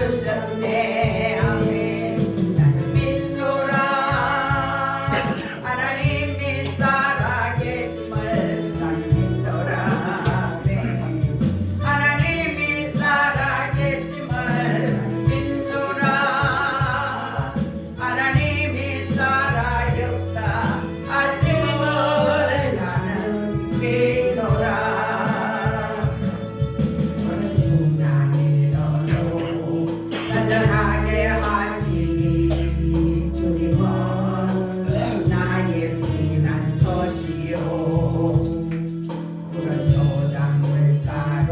주셨네. 아멘. 나는 믿노라. 하나님이 살아계심을 나는 믿노라. 아멘. 하나님이 살아계심을 나는 믿노라. 하나님이 살아 역사하심을 나는 믿노라. 안전하게 하시니 주님은 나의 피난처시요. 푸른 초장물가로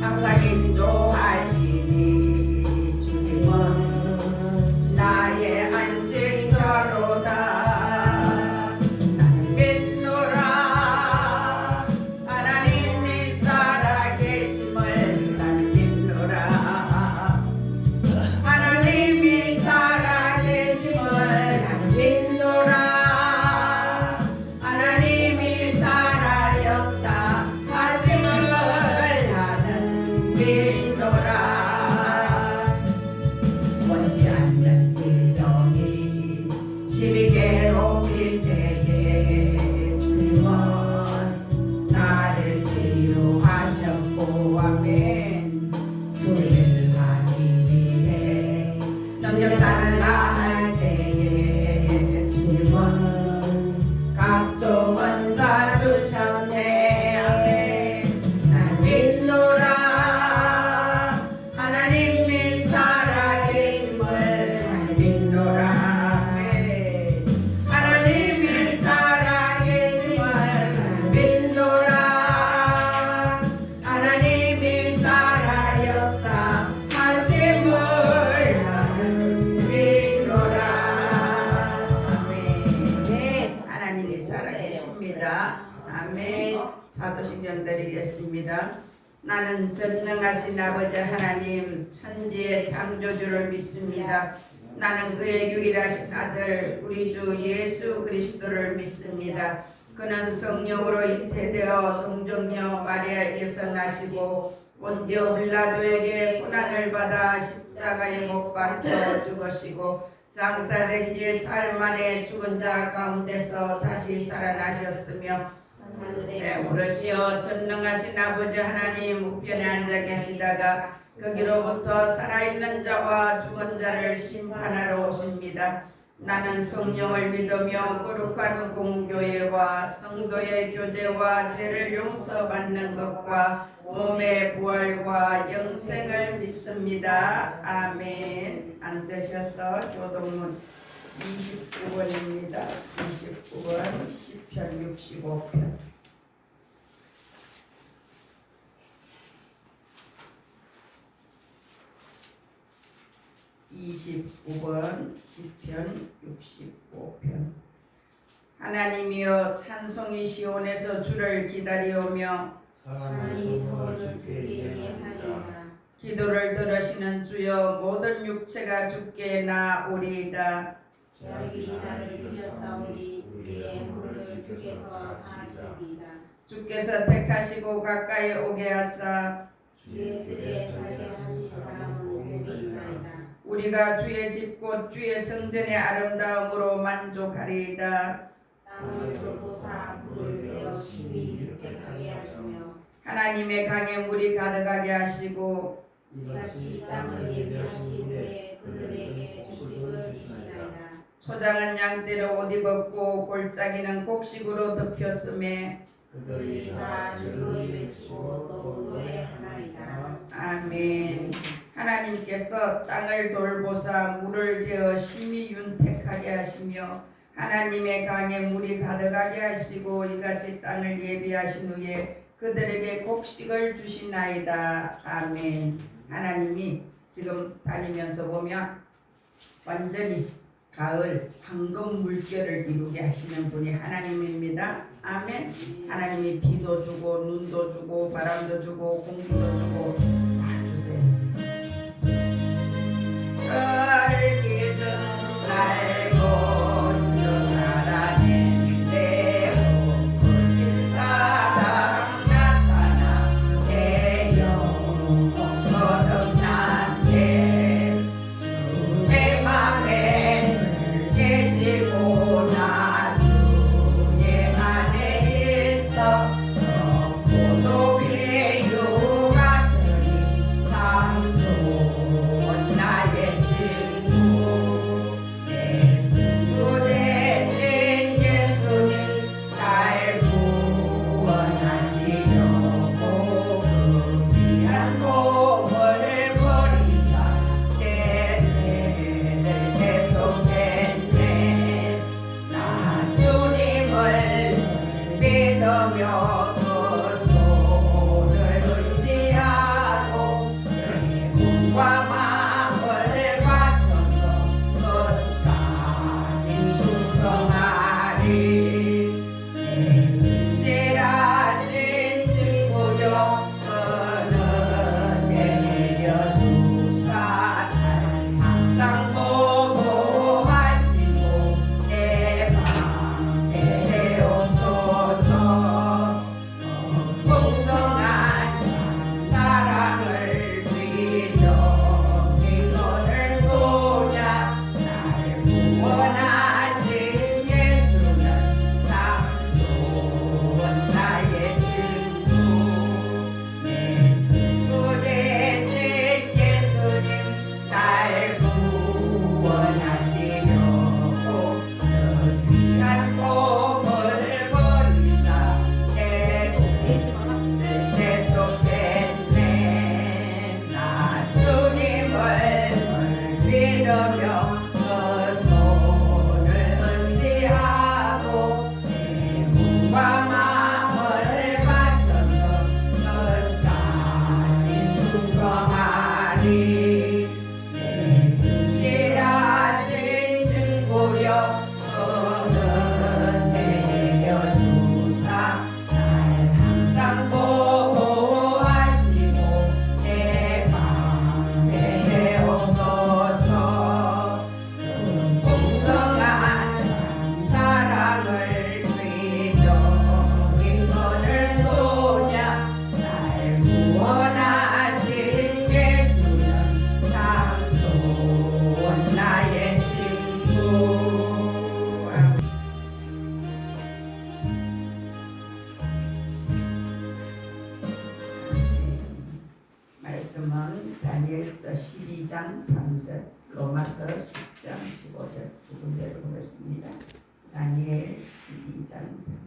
항상 인도하시니 주님은 나의 안식처로다. 나는 믿노라. 하나님이 살아계심을 나는 믿노라. 하나님이 살아계심을 나는 믿노라. 하나님이 살아 역사하심을 나는 믿노라. 원치 않는 질병이 심히 괴롭힐 때에 주님은 나를 치유하셨고 아멘. 주를 하기 위해 능력 달라 할 때에 주님은 각종 은사 주셨네. 아멘. 날 믿노라. 하나님이 살아계심을 날 믿노라. 아멘. 하나님이 살아계심을 날 믿노라. 하나님이 살아 역사하심을 나는 믿노라. 아멘. 하나님이 살아계십니다. 아멘. 사도신경 드리겠습니다. 나는 전능하신 아버지 하나님 천지의 창조주를 믿습니다. 나는 그의 유일하신 아들 우리 주 예수 그리스도를 믿습니다. 그는 성령으로 잉태되어 동정녀 마리아에게서 나시고 본디오 빌라도에게 고난을 받아 십자가에 못 박혀 죽으시고 장사된 지 사흘 만에 죽은 자 가운데서 다시 살아나셨으며 하늘에 오르시어 전능하신 아버지 하나님 우편에 앉아 계시다가 거기로부터 살아있는 자와 죽은 자를 심판하러 오십니다. 나는 성령을 믿으며 거룩한 공교회와 성도의 교제와 죄를 용서받는 것과 몸의 부활과 영생을 믿습니다. 아멘. 앉으셔서 교동문 29번입니다. 29번 시편 65편. 29번 시편 65편. 하나님이여 찬송이 시온에서 주를 기다리오며 사랑이 서로 주께 예하리라. 기도를 들으시는 주여 모든 육체가 주께 나오리이다. 저희 나를 이겼사오니 우리의 물을 주께서 사시리이다. 주께서 택하시고 가까이 오게 하사 주의 뜻에 살게 하신 사람은 복이 있나이다. 우리가 주의 집 곧 주의 성전의 아름다움으로 만족하리이다. 땅을 돌보사 물을 내어 심히 유택하게 하시며 하나님의 강에 물이 가득하게 하시고 이같이 땅을 예비하시되 그들에게 주식을 주시나이다. 초장은 양떼로 옷 입었고 골짜기는 곡식으로 덮였음에 그들이 다 즐거이 외치고 또 노래하나이다. 아멘. 하나님께서 땅을 돌보사 물을 대어 심히 윤택하게 하시며 하나님의 강에 물이 가득하게 하시고 이같이 땅을 예비하신 후에 그들에게 곡식을 주시나이다. 아멘. 하나님이 지금 다니면서 보면 완전히 가을 황금 물결을 이루게 하시는 분이 하나님입니다. 아멘. 하나님이 비도 주고 눈도 주고 바람도 주고 공기도 주고 다 주세요. 알기든 알고 저 사랑에 내 거친 사랑 나타나게요. 거듭난 내 12장 3절, 로마서 10장 15절 두 군데를 보겠습니다. 다니엘 12장 3절.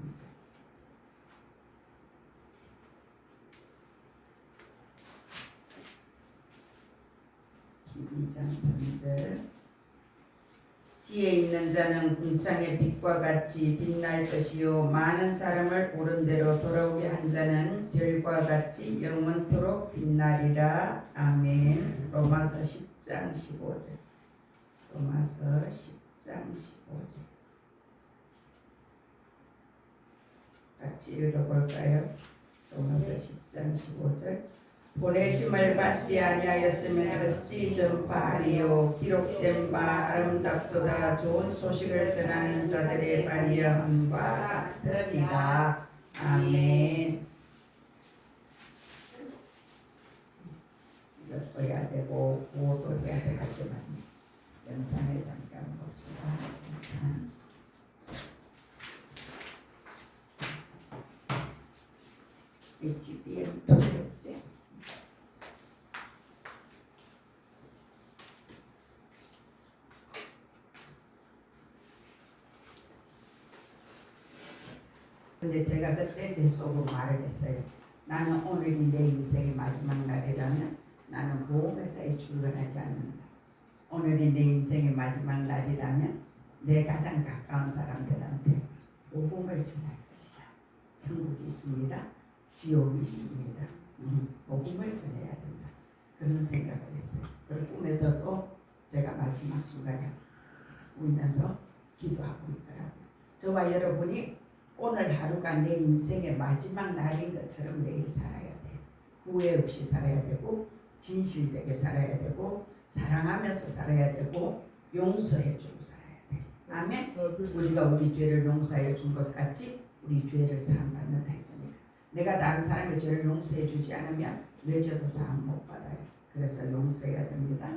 지혜 있는 자는 궁창의 빛과 같이 빛날 것이요 많은 사람을 옳은 대로 돌아오게 한 자는 별과 같이 영원토록 빛나리라. 아멘. 로마서 10장 15절. 로마서 10장 15절 같이 읽어볼까요? 로마서 10장 15절. 보내심을 받지 아니하였으면 어찌 전파하리요. 기록된 바 아름답도다. 좋은 소식을 전하는 자들의 발의함과 같으리라. 아멘. 이것도 해야 되고 그것도 해야 될 때만 영상을 잠깐 봅시다. HDM 도대체 근데 제가 그때 제 속으로 말을 했어요. 나는 오늘이 내 인생의 마지막 날이라면 나는 보험회사에 출근하지 않는다. 오늘이 내 인생의 마지막 날이라면 내 가장 가까운 사람들한테 복음을 전할 것이다. 천국이 있습니다. 지옥이 있습니다. 복음을 전해야 된다. 그런 생각을 했어요. 그걸 꿈에도 제가 마지막 순간에 울면서 기도하고 있더라고요. 저와 여러분이 오늘 하루가 내 인생의 마지막 날인 것처럼 매일 살아야 돼. 후회 없이 살아야 되고 진실되게 살아야 되고 사랑하면서 살아야 되고 용서해주고 살아야 돼. 아멘. 우리가 우리 죄를 용서해 준 것 같이 우리 죄를 사함받는다 했으니까 내가 다른 사람의 죄를 용서해 주지 않으면 뇌죄도 사함 못 받아요. 그래서 용서해야 됩니다.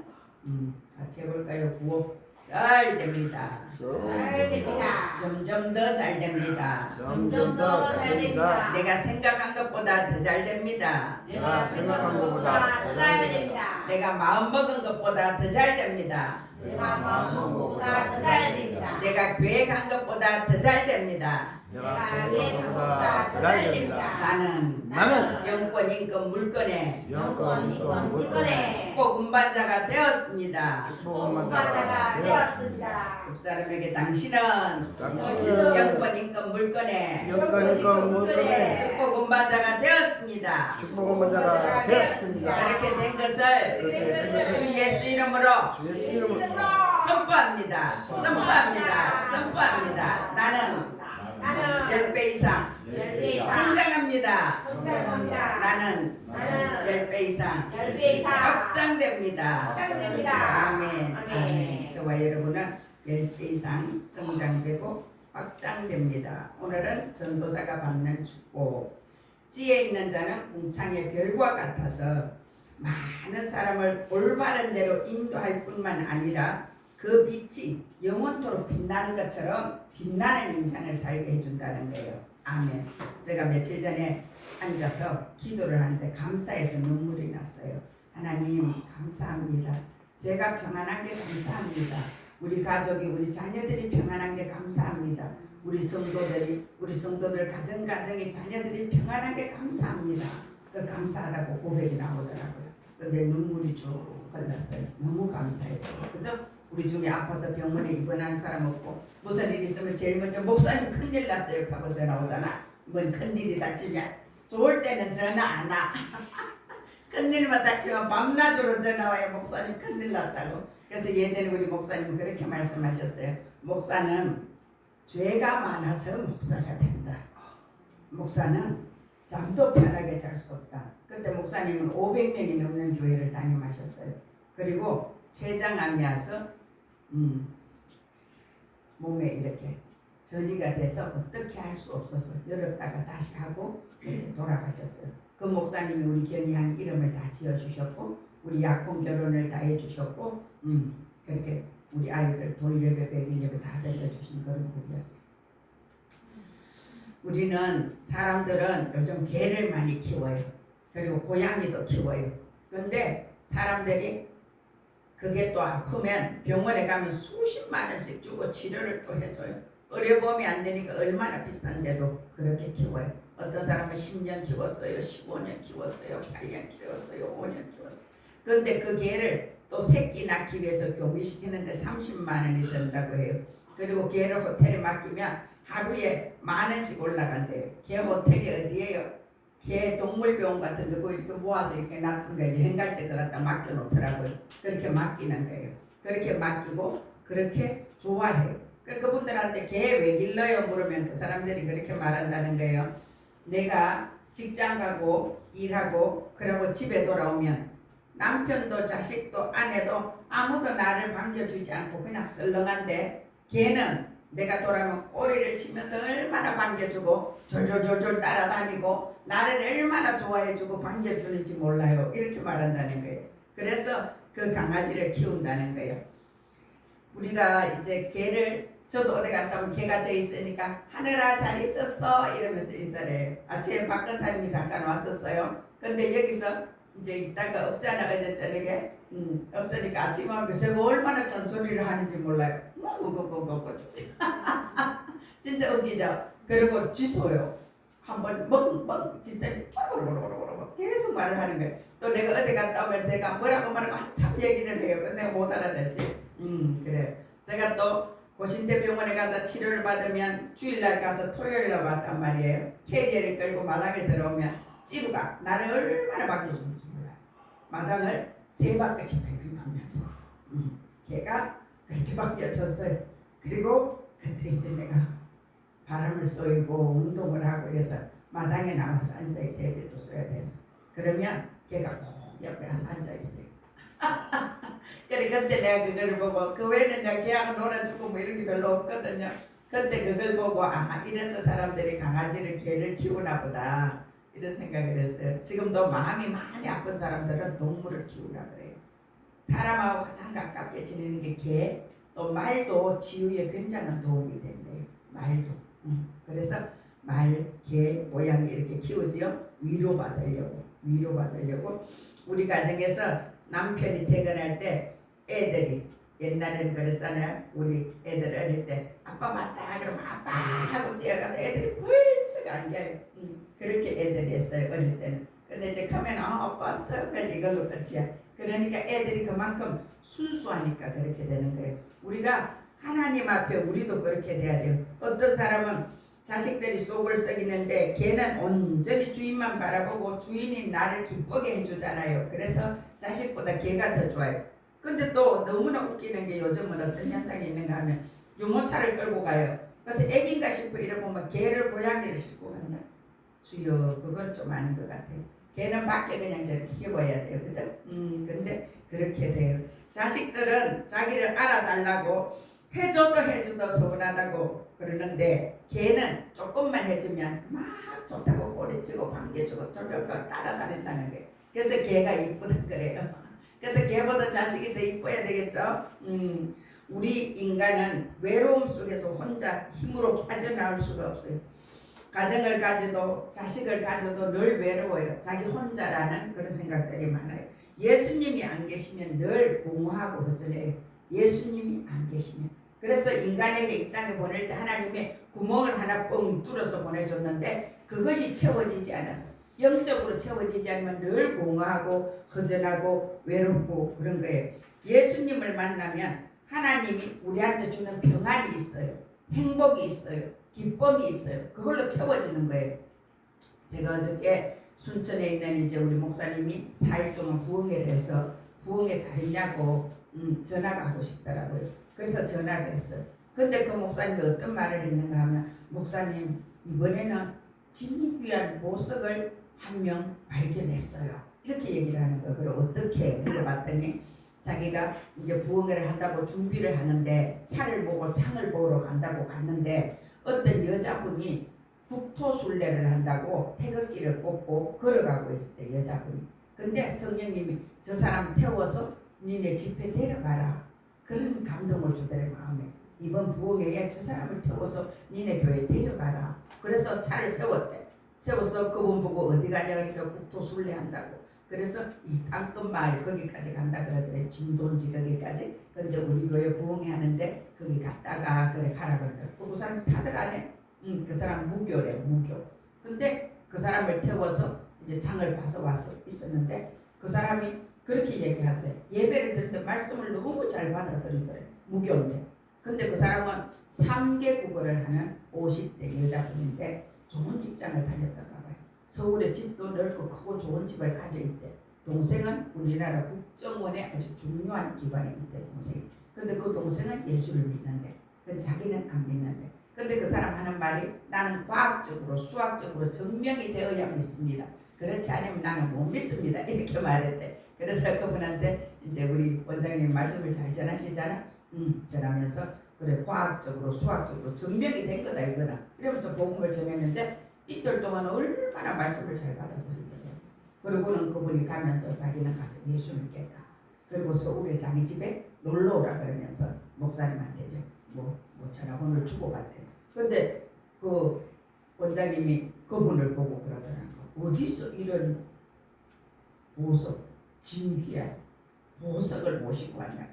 같이 해볼까요? 구호. 잘 됩니다. 잘 됩니다. 점점 더 잘 됩니다. 점점 더 잘 됩니다. 내가 생각한 것보다 더 잘 됩니다. 내가 생각한 것보다 더 잘 됩니다. 내가 마음 먹은 것보다 더 잘 됩니다. 내가 마음 먹은 것보다 더 잘 됩니다. 내가 계획한 것보다 더 잘 됩니다. 내가 계획한 것보다 더 잘 됩니다. 나는 영권 인권 물건에 영권 인권 물건에 축복 운반자가 되었습니다. 운반자가 되었습니다. 옆 사람에게 당신은 영권 인권 물건에 영권 인권 물건에 축복 운반자가 되었습니다. 축복 운반자가 되었습니다. 그렇게 된 것을 주 예수 이름으로 예수 이름으로 선포합니다. 선포합니다. 선포합니다. 나는 10배 이상 10배 이상 성장합니다. 성장합니다. 나는 10배 이상 10배 이상 확장됩니다. 확장됩니다. 아멘. 아멘. 저와 여러분은 10배 이상 성장되고 확장됩니다. 오늘은 전도자가 받는 축복. 지혜 있는 자는 궁창의 별과 같아서 많은 사람을 올바른 대로 인도할 뿐만 아니라 그 빛이 영원토록 빛나는 것처럼 빛나는 인생을 살게 해준다는 거예요. 아멘. 제가 며칠 전에 앉아서 기도를 하는데 감사해서 눈물이 났어요. 하나님 감사합니다. 제가 평안한 게 감사합니다. 우리 가족이 우리 자녀들이 평안한 게 감사합니다. 우리 성도들 가정이 자녀들이 평안한 게 감사합니다. 그 감사하다고 고백이 나오더라고요. 근데 눈물이 쭉 흘렀어요. 너무 감사했어요. 그죠? 우리 중에 아파서 병원에 입원한 사람 없고 무슨 일 있으면 제일 먼저 목사님 큰일 났어요 하고 전화 오잖아. 뭔 큰일이 닥치면 좋을 때는 전화 안 와. 큰일만 닥치면 밤낮으로 전화 와요. 목사님 큰일 났다고. 그래서 예전에 우리 목사님은 그렇게 말씀하셨어요. 목사는 죄가 많아서 목사가 된다. 목사는 잠도 편하게 잘 수 없다. 그때 목사님은 500명이 넘는 교회를 담임하셨어요. 그리고 췌장암이 와서 몸에 이렇게 전이가 돼서 어떻게 할 수 없어서 열었다가 다시 하고 이렇게 돌아가셨어요. 그 목사님이 우리 견이한 이름을 다 지어주셨고 우리 약혼 결혼을 다 해주셨고 그렇게 우리 아이들 돌예배 백일예배 다 드려주신 그런 분이었어요. 우리는 사람들은 요즘 개를 많이 키워요. 그리고 고양이도 키워요. 그런데 사람들이 그게 또 아프면 병원에 가면 수십만 원씩 주고 치료를 또 해줘요. 의료보험이 안 되니까 얼마나 비싼데도 그렇게 키워요. 어떤 사람은 10년 키웠어요. 15년 키웠어요. 8년 키웠어요. 5년 키웠어요. 그런데 그 개를 또 새끼 낳기 위해서 교미시키는데 30만 원이 든다고 해요. 그리고 개를 호텔에 맡기면 하루에 10,000원씩 올라간대요. 개 호텔이 어디예요? 개 동물병원 같은 데 이렇게 모아서 이렇게 놔둔 거예요. 여행 갈 때 그 갖다 맡겨놓더라고요. 그렇게 맡기는 거예요. 그렇게 맡기고 그렇게 좋아해요. 그분들한테 개 왜 길러요? 물으면 그 사람들이 그렇게 말한다는 거예요. 내가 직장 가고 일하고 그러고 집에 돌아오면 남편도 자식도 아내도 아무도 나를 반겨주지 않고 그냥 썰렁한데 개는 내가 돌아오면 꼬리를 치면서 얼마나 반겨주고 졸졸졸졸 따라다니고 나를 얼마나 좋아해주고 반겨주는지 몰라요. 이렇게 말한다는 거예요. 그래서 그 강아지를 키운다는 거예요. 우리가 이제 개를 저도 어디 갔다 오면 개가 져 있으니까 하늘아 잘 있었어 이러면서 인사를 해요. 아침에 박근사님이 잠깐 왔었어요. 근데 여기서 이제 있다가 없잖아 어제 저녁에 없으니까 아침에 오면 저거 얼마나 잔소리를 하는지 몰라요. 진짜 웃기죠. 그리고 지소요. 한번 멍멍 짓더니 계속 말을 하는 거예요. 또 내가 어디 갔다 오면 제가 뭐라고 말하면 한참 얘기를 해요. 근데 못 알아듣지. 그래. 제가 또 고신대병원에 가서 치료를 받으면 주일날 가서 토요일날 왔단 말이에요. 캐리어를 끌고 마당에 들어오면 찌루가 나를 얼마나 반겨주는지 몰라요. 마당을 3바퀴씩 뱅뱅하면서 걔가 그렇게 반겨줬어요. 그리고 그때 이제 내가 바람을 쏘이고 운동을 하고 그래서 마당에 나와서 앉아있어요. 세배도 써야 돼서. 그러면 걔가 꼭 옆에 와서 앉아있어요. 그래 그때 내가 그걸 보고 그 외에는 내가 걔하고 놀아주고 뭐 이런 게 별로 없거든요. 그때 그걸 보고 아 이래서 사람들이 강아지를 개를 키우나 보다 이런 생각을 했어요. 지금도 마음이 많이 아픈 사람들은 동물을 키우라 그래요. 사람하고 가장 가깝게 지내는 게 개, 또 말도 치유에 굉장한 도움이 된대요. 말도. 그래서 말, 개, 고양이 이렇게 키우지요. 위로받으려고 우리 가정에서 남편이 퇴근할 때 애들이 옛날에는 그랬잖아요. 우리 애들 어릴 때 아빠 왔다 그러면 아빠 하고 뛰어가서 애들이 벌써 안겨요. 그렇게 애들이 했어요 어릴 때는. 근데 이제 크면 아빠 왔어 그래서 이걸로 끝이야. 그러니까 애들이 그만큼 순수하니까 그렇게 되는 거예요. 우리가 하나님 앞에 우리도 그렇게 돼야 돼요. 어떤 사람은 자식들이 속을 썩이는데 걔는 온전히 주인만 바라보고 주인이 나를 기쁘게 해주잖아요. 그래서 자식보다 걔가 더 좋아요. 근데 또 너무나 웃기는 게 요즘은 어떤 현상이 있는가 하면 유모차를 끌고 가요. 그래서 애긴가 싶어 이러보면 개를 고양이를 싣고 간다. 주여 그건 좀 아닌 것 같아요. 개는 밖에 그냥 저렇게 키워야 돼요. 그죠? 근데 그렇게 돼요. 자식들은 자기를 알아달라고 해줘도 서운하다고 그러는데 개는 조금만 해주면 막 좋다고 꼬리치고 반겨주고 쫄쫄쫄 따라다닌다는 거예요. 그래서 개가 이쁘다 그래요. 그래서 개보다 자식이 더 이뻐야 되겠죠. 우리 인간은 외로움 속에서 혼자 힘으로 빠져나올 수가 없어요. 가정을 가져도 자식을 가져도 늘 외로워요. 자기 혼자라는 그런 생각들이 많아요. 예수님이 안 계시면 늘 공허하고 허전해요. 예수님이 안 계시면. 그래서 인간에게 이 땅에 보낼 때 하나님이 구멍을 하나 뻥 뚫어서 보내줬는데 그것이 채워지지 않았어. 영적으로 채워지지 않으면 늘 공허하고 허전하고 외롭고 그런 거예요. 예수님을 만나면 하나님이 우리한테 주는 평안이 있어요. 행복이 있어요. 기쁨이 있어요. 그걸로 채워지는 거예요. 제가 어저께 순천에 있는 이제 우리 목사님이 4일 동안 부흥회를 해서 부흥회 잘했냐고 전화가 하고 싶더라고요. 그래서 전화를 했어요. 근데 그 목사님이 어떤 말을 했는가 하면 목사님 이번에는 진입 위한 보석을 한 명 발견했어요. 이렇게 얘기를 하는 거예요. 그걸 어떻게 물어봤더니 자기가 이제 부흥회를 한다고 준비를 하는데 차를 보고 창을 보러 간다고 갔는데 어떤 여자분이 국토순례를 한다고 태극기를 꽂고 걸어가고 있을 때 여자분이. 근데 성령님이 저 사람 태워서 니네 집에 데려가라. 그런 감동을 주더래 마음에. 이번 부흥회에 저 사람을 태워서 니네 교회에 데려가라. 그래서 차를 세웠대. 세워서 그분 보고 어디 가냐 그러니까 국토순례 한다고. 그래서 이 땅끝 마을 거기까지 간다 그러더래. 진돈지 거기까지. 근데 우리 교회 부흥회 하는데 거기 갔다가 그래 가라 그러더래. 그 사람이 다들 안 해. 그 사람 무교래 무교. 근데 그 사람을 태워서 이제 장을 봐서 와서 있었는데 그 사람이 그렇게 얘기하더래. 예배를 드는데 말씀을 너무 잘 받아들이더래. 무교인데. 근데 그 사람은 3개 국어를 하는 50대 여자분인데 좋은 직장을 다녔다가 봐요. 서울에 집도 넓고 크고 좋은 집을 가지고 있대. 동생은 우리나라 국정원에 아주 중요한 기관에 있대 동생이. 근데 그 동생은 예수를 믿는데 그 자기는 안 믿는데. 근데 그 사람 하는 말이 나는 과학적으로 수학적으로 증명이 되어야 믿습니다. 그렇지 않으면 나는 못 믿습니다. 이렇게 말했대. 그래서 그분한테 이제 우리 원장님 말씀을 잘 전하시잖아. 전하면서 그래 과학적으로 수학적으로 증명이 된 거다 이거는. 이러면서 복음을 전했는데 이틀 동안 얼마나 말씀을 잘 받아들이더래요. 그러고는 그분이 가면서 자기는 가서 예수 믿겠다. 그리고 서울에 자기 집에 놀러 오라 그러면서 목사님한테 이제 뭐 전화번호를 주고받대요. 근데 그 원장님이 그분을 보고 그러더라고. 어디서 이런 보석, 진귀한 보석을 모시고 왔냐.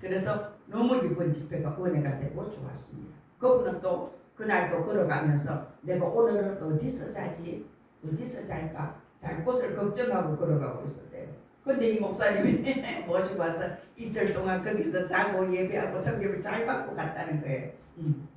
그래서 너무 이번 집회가 은혜가 되고 좋았습니다. 그분은 또 그날도 걸어가면서 내가 오늘은 어디서 자지? 어디서 잘까? 잘 곳을 걱정하고 걸어가고 있었대요. 근데 이 목사님이 모시고 와서 이틀 동안 거기서 자고 예배하고 성경을 잘 받고 갔다는 거예요.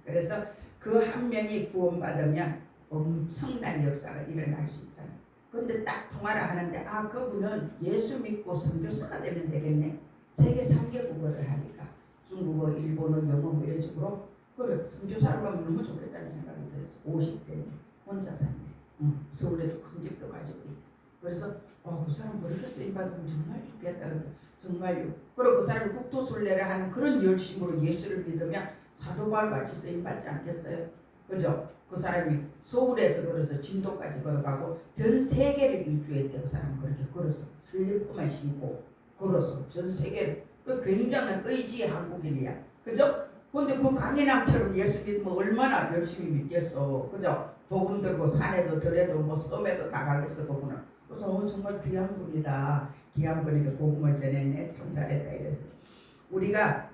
그래서 그 한 명이 구원받으면 엄청난 역사가 일어날 수 있잖아요. 근데 딱 통화를 하는데 그분은 예수 믿고 선교사가 되면 되겠네. 세계 3개국어를 하니까 중국어, 일본어, 영어 뭐 이런 식으로 그래 선교사로 가면 너무 좋겠다는 생각이 들었어. 50대인데 혼자 샀네. 서울에도 큰 집도 가지고 있대. 그래서 그 사람 그렇게 쓰임받으면 정말 좋겠다. 정말요. 그리고 그 사람이 국토순례를 하는 그런 열심으로 예수를 믿으면 사도바울같이 쓰임받지 않겠어요? 그죠? 그 사람이 서울에서 걸어서 진도까지 걸어가고 전 세계를 일주했대. 그 사람은 그렇게 걸어서 슬리퍼만 신고 걸어서 전 세계를. 그 굉장한 의지의 한국인이야. 그죠? 근데 그 강인함처럼 예수 믿으면 얼마나 열심히 믿겠어. 그죠? 복음 들고 산에도 들에도 뭐 섬에도 다 가겠어 그분은. 그래서 정말 귀한 분이다. 귀한 분이니까 복음을 전했네. 참 잘했다 이랬어. 우리가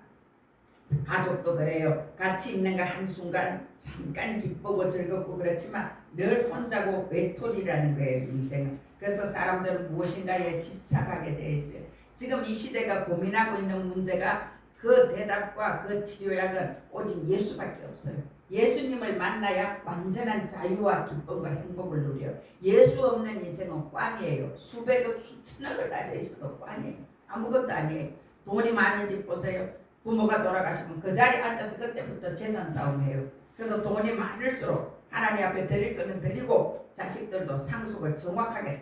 가족도 그래요. 같이 있는 거 한순간 잠깐 기쁘고 즐겁고 그렇지만 늘 혼자고 외톨이라는 거예요 인생은. 그래서 사람들은 무엇인가에 집착하게 돼 있어요. 지금 이 시대가 고민하고 있는 문제가 그 대답과 그 치료약은 오직 예수밖에 없어요. 예수님을 만나야 완전한 자유와 기쁨과 행복을 누려요. 예수 없는 인생은 꽝이에요. 수백억 수천억을 가져 있어도 꽝이에요. 아무것도 아니에요. 돈이 많은 집 보세요. 부모가 돌아가시면 그 자리에 앉아서 그때부터 재산 싸움해요. 그래서 돈이 많을수록 하나님 앞에 드릴 거는 드리고 자식들도 상속을 정확하게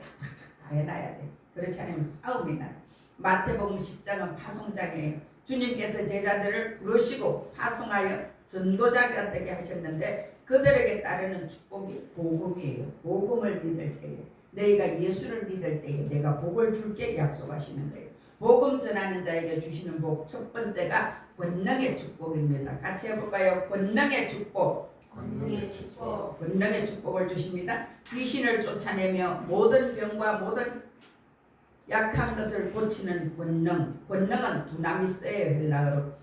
다 해놔야 돼요. 그렇지 않으면 싸움이 나요. 마태복음 10장은 파송장이에요. 주님께서 제자들을 부르시고 파송하여 전도자가 되게 하셨는데 그들에게 따르는 축복이 복음이에요. 복음을 믿을 때에 너희가 예수를 믿을 때에 내가 복을 줄게 약속하시는 거예요. 복음 전하는 자에게 주시는 복 첫 번째가 권능의 축복입니다. 같이 해볼까요? 권능의 축복. 권능의 축복. 권능의 축복을 주십니다. 귀신을 쫓아내며 모든 병과 모든 약한 것을 고치는 권능. 권능은 두나미스예요. 헬라어로.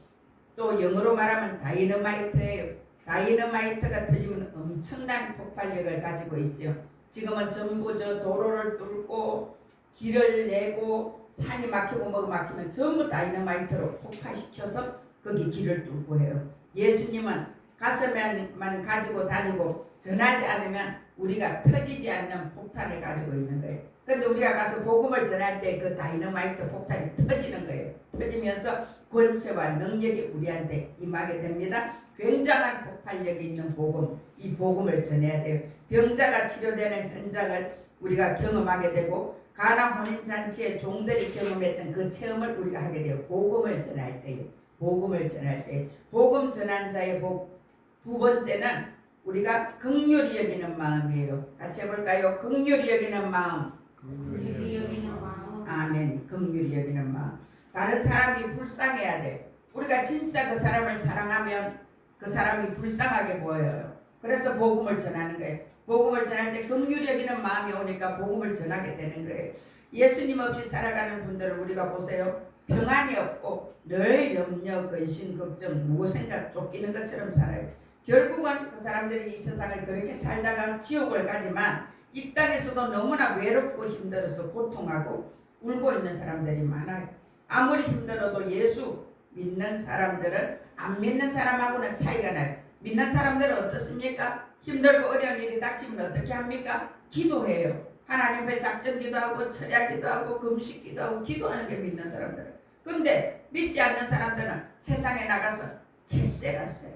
또 영어로 말하면 다이너마이트예요. 다이너마이트가 터지면 엄청난 폭발력을 가지고 있죠. 지금은 전부 저 도로를 뚫고 길을 내고 산이 막히고 뭐가 막히면 전부 다이너마이트로 폭파시켜서 거기 길을 뚫고 해요. 예수님은 가슴에만 가지고 다니고 전하지 않으면 우리가 터지지 않는 폭탄을 가지고 있는 거예요. 그런데 우리가 가서 복음을 전할 때 그 다이너마이트 폭탄이 터지는 거예요. 터지면서 권세와 능력이 우리한테 임하게 됩니다. 굉장한 폭발력이 있는 복음, 이 복음을 전해야 돼요. 병자가 치료되는 현장을 우리가 경험하게 되고 가나 혼인잔치에 종들이 경험했던 그 체험을 우리가 하게 돼요. 복음을 전할 때에. 복음을 전할 때. 복음 전한 자의 복. 두 번째는 우리가 긍휼히 여기는 마음이에요. 같이 해볼까요? 긍휼히 여기는 마음. 긍휼히 여기는 마음. 아멘. 긍휼히 여기는 마음. 다른 사람이 불쌍해야 돼. 우리가 진짜 그 사람을 사랑하면 그 사람이 불쌍하게 보여요. 그래서 복음을 전하는 거예요. 복음을 전할 때 긍휼히 여기는 마음이 오니까 복음을 전하게 되는 거예요. 예수님 없이 살아가는 분들을 우리가 보세요. 평안이 없고 늘 염려, 근심, 걱정, 무엇인가 쫓기는 것처럼 살아요. 결국은 그 사람들이 이 세상을 그렇게 살다가 지옥을 가지만 이 땅에서도 너무나 외롭고 힘들어서 고통하고 울고 있는 사람들이 많아요. 아무리 힘들어도 예수 믿는 사람들은 안 믿는 사람하고는 차이가 나요. 믿는 사람들은 어떻습니까? 힘들고 어려운 일이 닥치면 어떻게 합니까? 기도해요. 하나님 앞에 작정기도 하고 철야기도 하고 금식기도 하고 기도하는 게 믿는 사람들은. 근데 믿지 않는 사람들은 세상에 나가서 개쎄갔어요.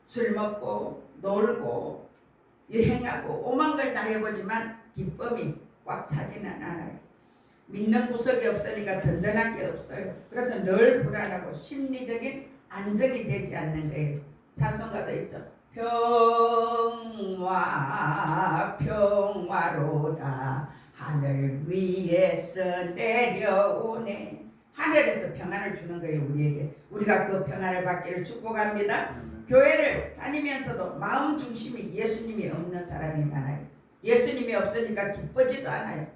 술 먹고 놀고 여행하고 오만 걸 다 해보지만 기쁨이 꽉 차지는 않아요. 믿는 구석이 없으니까 든든한 게 없어요. 그래서 늘 불안하고 심리적인 안정이 되지 않는 거예요. 찬송가도 있죠. 평화 평화로다 하늘 위에서 내려오네. 하늘에서 평안을 주는 거예요. 우리에게. 우리가 그 평안을 받기를 축복합니다. 교회를 다니면서도 마음 중심이 예수님이 없는 사람이 많아요. 예수님이 없으니까 기쁘지도 않아요.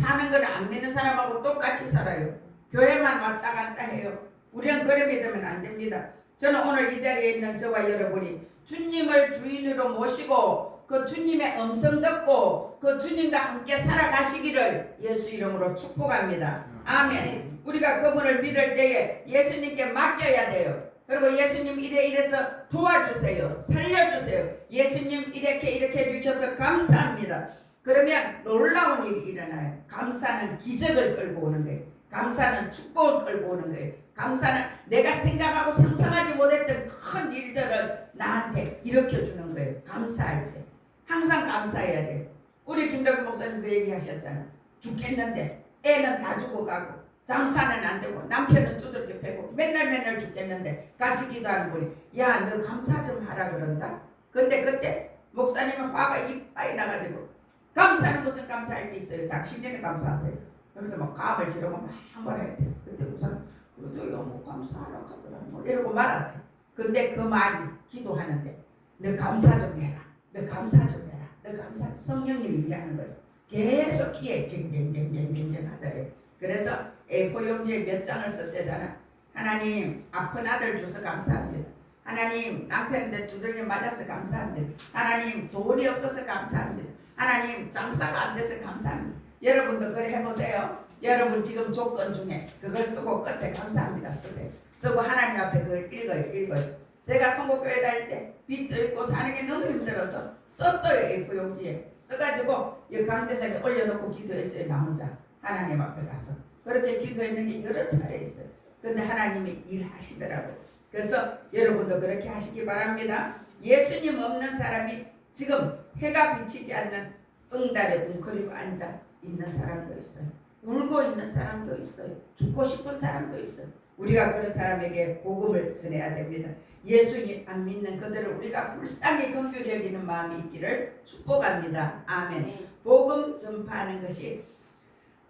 사는 거는 안 믿는 사람하고 똑같이 살아요. 교회만 왔다 갔다 해요. 우리는 그래 믿으면 안 됩니다. 저는 오늘 이 자리에 있는 저와 여러분이 주님을 주인으로 모시고 그 주님의 음성 듣고 그 주님과 함께 살아가시기를 예수 이름으로 축복합니다. 아멘. 우리가 그분을 믿을 때에 예수님께 맡겨야 돼요. 그리고 예수님 이래서 도와주세요. 살려주세요. 예수님 이렇게 해주셔서 감사합니다. 그러면 놀라운 일이 일어나요. 감사는 기적을 끌고 오는 거예요. 감사는 축복을 끌고 오는 거예요. 감사는 내가 생각하고 상상하지 못했던 큰 일들을 나한테 일으켜주는 거예요. 감사할 때 항상 감사해야 돼요. 우리 김덕기 목사님 그 얘기 하셨잖아요. 죽겠는데 애는 다 죽어가고 장사는 안 되고 남편은 두들겨 패고 맨날 죽겠는데 같이 기도하는 분이 야 너 감사 좀 하라 그런다. 근데 그때 목사님은 화가 이빨이 나가지고 감사는 무슨 감사할 게 있어요. 당신이는 감사하세요. 그래서 막 감을 지르고 막 뭐라 했대. 그때 목사님 그래도 뭐 감사하라 하더라 뭐 이러고 말았대. 근데 그 말이 기도하는데 너 감사 좀 해라. 너 감사 좀 해라. 너 감사. 성령님이 일하는 거죠. 계속 귀에 쟁쟁쟁쟁쟁쟁 하더래요. 그래서 A4 용지에 몇 장을 썼대잖아. 하나님 아픈 아들 줘서 감사합니다. 하나님 남편인데 두들겨 맞아서 감사합니다. 하나님 돈이 없어서 감사합니다. 하나님 장사가 안 돼서 감사합니다. 여러분도 그래 해보세요. 여러분 지금 조건 중에 그걸 쓰고 끝에 감사합니다 쓰세요. 쓰고 하나님 앞에 그걸 읽어요. 제가 성국교회 다닐 때 빚도 있고 사는 게 너무 힘들어서 썼어요. A4 용지에 써가지고 이 강대상에 올려놓고 기도했어요. 나 혼자 하나님 앞에 가서 그렇게 기도했는 게 여러 차례 있어요. 근데 하나님이 일하시더라고요. 그래서 여러분도 그렇게 하시기 바랍니다. 예수님 없는 사람이 지금 해가 비치지 않는 응달에 웅크리고 앉아 있는 사람도 있어요. 울고 있는 사람도 있어요. 죽고 싶은 사람도 있어요. 우리가 그런 사람에게 복음을 전해야 됩니다. 예수님 안 믿는 그들을 우리가 불쌍히 긍휼히 여기는 마음이 있기를 축복합니다. 아멘. 복음 전파하는 것이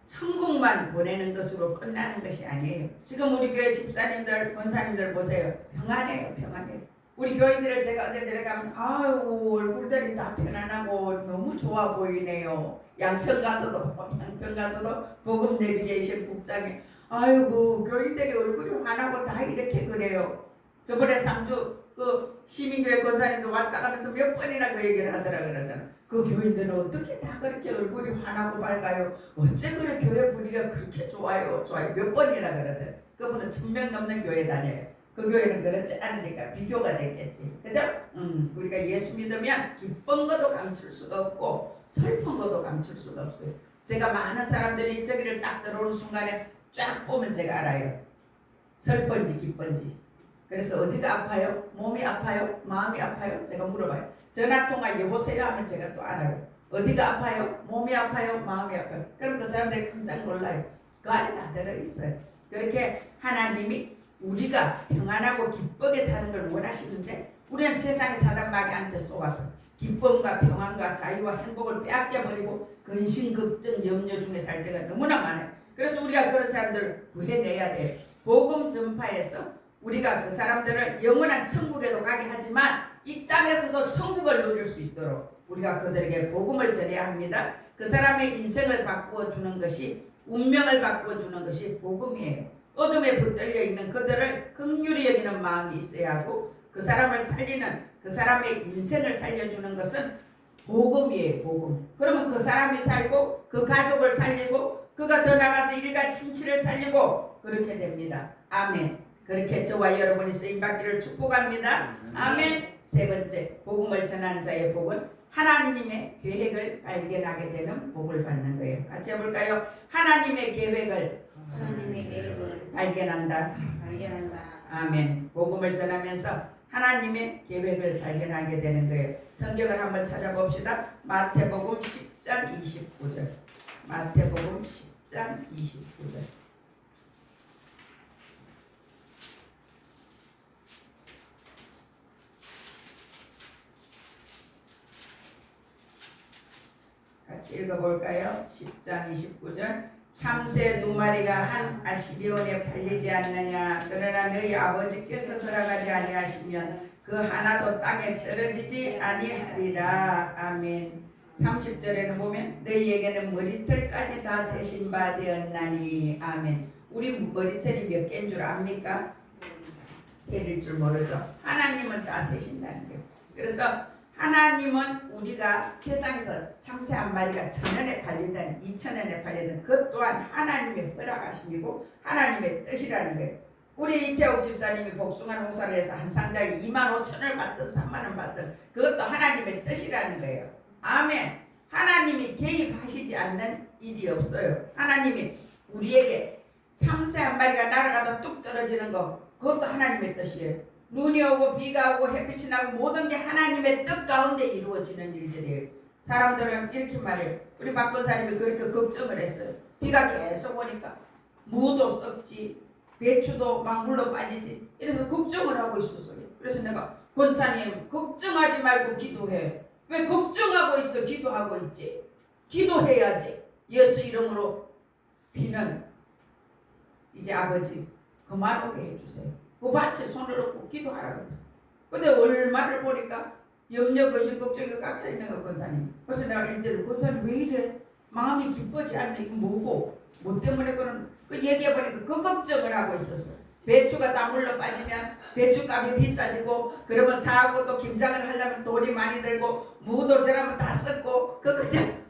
천국만 보내는 것으로 끝나는 것이 아니에요. 지금 우리 교회 집사님들, 권사님들 보세요. 평안해요. 우리 교인들을 제가 어디 데려가면 아유 얼굴들이 다 편안하고 너무 좋아 보이네요. 양평 가서도 복음 내비게이션 국장에 아이고 교인들이 얼굴이 환하고 다 이렇게 그래요. 저번에 상주 그 시민교회 권사님도 왔다 가면서 몇 번이나 그 얘기를 하더라 그러잖아. 그 교인들은 어떻게 다 그렇게 얼굴이 환하고 밝아요? 어째 그래 교회 분위기가 그렇게 좋아요 몇 번이나 그러더라. 그분은 1000명 넘는 교회 다녀요. 그 교회는 그렇지 않으니까 비교가 됐겠지. 그죠? 우리가 예수 믿으면 기쁜 것도 감출 수가 없고 슬픈 것도 감출 수가 없어요. 제가 많은 사람들이 저기를 딱 들어오는 순간에 쫙 보면 제가 알아요. 슬픈지 기쁜지. 그래서 어디가 아파요? 몸이 아파요? 마음이 아파요? 제가 물어봐요. 전화통화 여보세요 하면 제가 또 알아요. 어디가 아파요? 몸이 아파요? 마음이 아파요? 그럼 그 사람들이 깜짝 놀라요. 그 안에 다 들어있어요. 그렇게 하나님이 우리가 평안하고 기쁘게 사는 걸 원하시는데 우리는 세상에 사단 마귀한테 쏘아서 기쁨과 평안과 자유와 행복을 빼앗겨버리고 근심, 걱정, 염려 중에 살 때가 너무나 많아요. 그래서 우리가 그런 사람들을 구해내야 돼요. 복음 전파에서 우리가 그 사람들을 영원한 천국에도 가게 하지만 이 땅에서도 천국을 누릴 수 있도록 우리가 그들에게 복음을 전해야 합니다. 그 사람의 인생을 바꾸어 주는 것이, 운명을 바꾸어 주는 것이 복음이에요. 어둠에 붙들려 있는 그들을 긍휼히 여기는 마음이 있어야 하고, 그 사람을 살리는, 그 사람의 인생을 살려주는 것은 복음이에요. 복음. 그러면 그 사람이 살고 그 가족을 살리고 그가 더 나가서 일가 친치를 살리고 그렇게 됩니다. 아멘. 그렇게 저와 여러분이 쓰임받기를 축복합니다. 아멘. 세 번째, 복음을 전하는 자의 복은 하나님의 계획을 발견하게 되는 복을 받는 거예요. 같이 해볼까요? 하나님의 계획을 하나님의 계획을 발견한다. 발견한다. 아멘. 복음을 전하면서 하나님의 계획을 발견하게 되는 거예요. 성경을 한번 찾아봅시다. 마태복음 10장 29절. 마태복음 10장 29절. 같이 읽어볼까요? 10장 29절. 참새 두 마리가 한 아시리온에 팔리지 않느냐. 그러나 너희 아버지께서 허락하지 아니하시면 그 하나도 땅에 떨어지지 아니하리라. 아멘. 30절에는 보면 너희에게는 머리털까지 다 세신 바 되었나니. 아멘. 우리 머리털이 몇 개인 줄 압니까? 세릴 줄 모르죠. 하나님은 다 세신다는 거예요. 그래서 하나님은 우리가 세상에서 참새 한 마리가 1,000원에 팔리든 2,000원에 팔리든 그 또한 하나님의 허락하심이고 하나님의 뜻이라는 거예요. 우리 이태욱 집사님이 복숭아 농사를 해서 한 상당히 25,000원을 받든 30,000원 받든 그것도 하나님의 뜻이라는 거예요. 아멘. 하나님이 개입하시지 않는 일이 없어요. 하나님이 우리에게 참새 한 마리가 날아가다 뚝 떨어지는 거, 그것도 하나님의 뜻이에요. 눈이 오고 비가 오고 햇빛이 나고 모든 게 하나님의 뜻 가운데 이루어지는 일들이에요. 사람들은 이렇게 말해요. 우리 박권사님이 그렇게 걱정을 했어요. 비가 계속 오니까 무도 썩지, 배추도 막 물로 빠지지. 이래서 걱정을 하고 있었어요. 그래서 내가 권사님 걱정하지 말고 기도해. 왜 걱정하고 있어? 기도하고 있지. 기도해야지. 예수 이름으로 비는 이제 아버지 그만 오게 해주세요. 그 밭에 손을 얹고 기도하라고 했어. 근데 얼마를 보니까 염려, 근심, 걱정이 꽉 차 있는 거 권사님. 그래서 내가 이때를 권사님 왜 이래? 마음이 기쁘지 않네. 이거 뭐고? 뭐 때문에 그런 그 얘기해보니까 그 걱정을 하고 있었어. 배추가 다 물러 빠지면 배추값이 비싸지고 그러면 사고 또 김장을 하려면 돈이 많이 들고 무도 저라면 다 썼고 그 걱정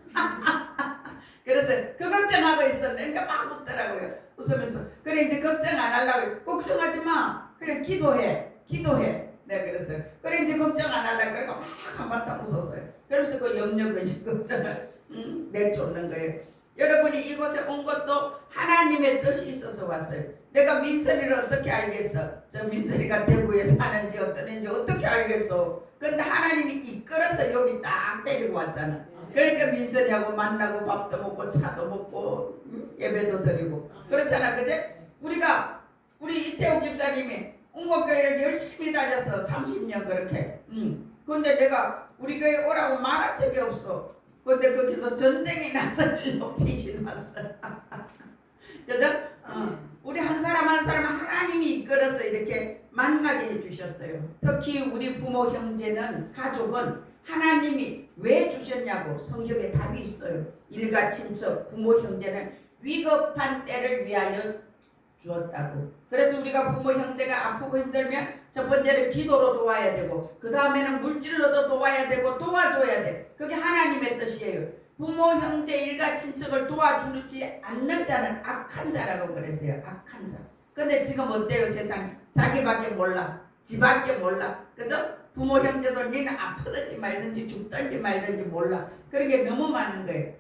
그래서 그 걱정하고 있었는데 그러니까 막 웃더라고요. 웃으면서 그래 이제 걱정 안 하려고 걱정하지 마. 그래 기도해. 내가 그랬어요. 그래 이제 걱정 안 하려고 그러니까 막 한바탕 웃었어요. 그러면서 그 염려 근심 걱정을 내쫓는 거예요. 여러분이 이곳에 온 것도 하나님의 뜻이 있어서 왔어요. 내가 민설이를 어떻게 알겠어? 저 민설이가 대구에 사는지 어떠는지 어떻게 알겠어? 근데 하나님이 이끌어서 여기 딱 데리고 왔잖아. 그러니까 민설이하고 만나고 밥도 먹고 차도 먹고 예배도 드리고 그렇잖아. 그제? 우리 이태욱 집사님이 웅곡교회를 열심히 다녀서 30년 그렇게 근데 내가 우리 교회 오라고 말한 적이 없어. 근데 거기서 전쟁이 나서 높이신 왔어. 그죠? 우리 한 사람 한 사람 하나님이 이끌어서 이렇게 만나게 해주셨어요. 특히 우리 부모 형제는 가족은 하나님이 왜 주셨냐고 성경에 답이 있어요. 일가 친척 부모 형제는 위급한 때를 위하여 주었다고. 그래서 우리가 부모 형제가 아프고 힘들면 첫 번째는 기도로 도와야 되고 그 다음에는 물질로도 도와야 되고 도와줘야 돼. 그게 하나님의 뜻이에요. 부모 형제 일가 친척을 도와주지 않는 자는 악한 자라고 그랬어요. 악한 자. 근데 지금 어때요 세상이? 자기밖에 몰라. 지밖에 몰라. 그죠? 부모 형제도 니는 아프든지 말든지 죽든지 말든지 몰라. 그런 게 너무 많은 거예요.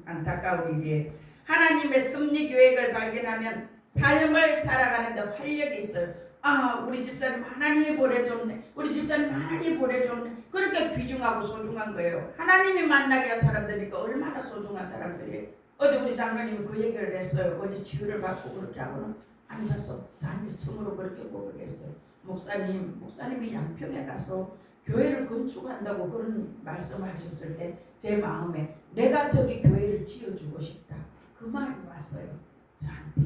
안타까운 일이에요. 하나님의 섭리 계획을 발견하면 삶을 살아가는 데 활력이 있어요. 아 우리 집사님 하나님이 보내줬네. 우리 집사님 하나님이 보내줬네. 그렇게 귀중하고 소중한 거예요. 하나님이 만나게 한 사람들이니까 얼마나 소중한 사람들이에요. 어제 우리 장로님이 그 얘기를 했어요. 어제 치유를 받고 그렇게 하고는 앉아서 잔디청으로 그렇게 고백했어요. 목사님이 양평에 가서 교회를 건축한다고 그런 말씀을 하셨을 때 제 마음에 내가 저기 교회를 지어주고 싶다. 그 마음이 왔어요. 저한테.